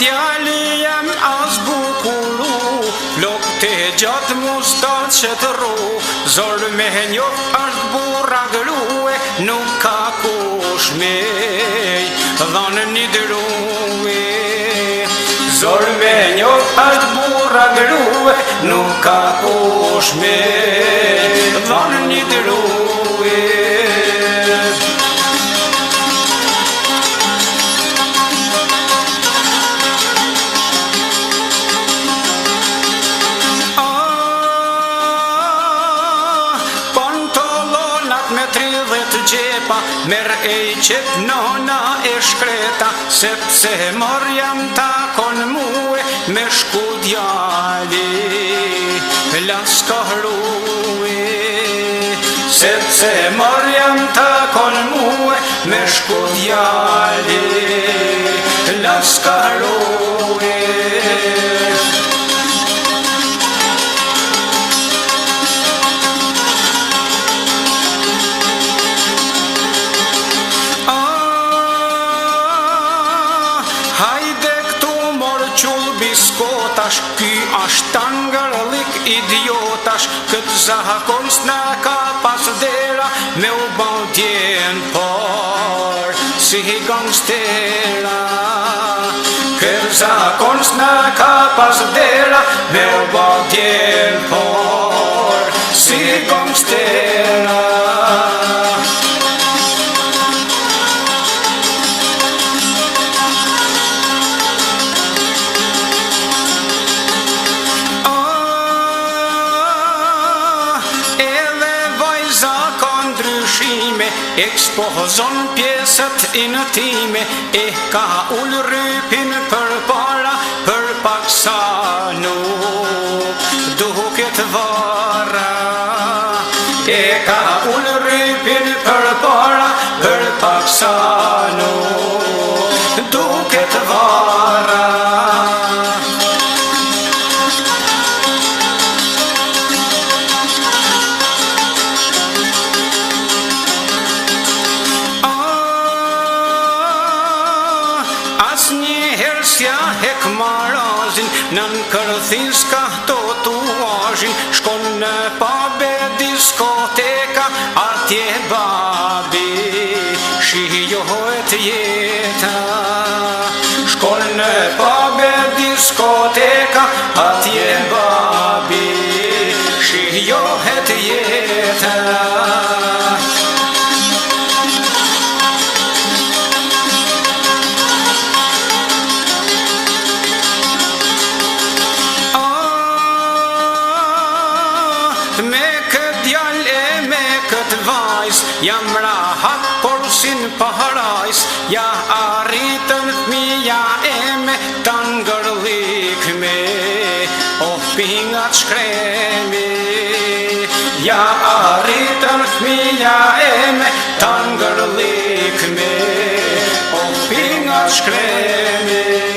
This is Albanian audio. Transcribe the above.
djali jem as bukuru, flok të gjatë mustat që të ru, zor me njof është burra grue, nuk ka kush me dhanë një drue. Zor me njof është burra grue, nuk ka kush me dhanë një drue. Merë e qep nona e shkreta, sepse morjam takon muë me shku djali laska hrue. Sepse morjam takon muë me shku djali laska hrue. Biskotash, ky ashtë tangërlik idiotash, këtë zahakon s'na ka pas dera, me u bau djen por, si gangstera. Këtë zahakon s'na ka pas dera, me u bau djen por, si gangstera. Ekspozon pjesët intime, e ka ullë rrypin për para, për pak sa nuk duket vara. E ka ullë rrypin për para, për pak sa nuk duket vara. Nën kërthis ka tatuazhin, shkon në pabe diskoteka, atje babi shijohet jeta. Shkon në pabe diskoteka, atje babi shijohet jeta. Jam rahat por sin paharajs, ja arritën fëmija eme, tangërlik me, o pingat shkremi. Ja arritën fëmija eme, tangërlik me, o pingat shkremi.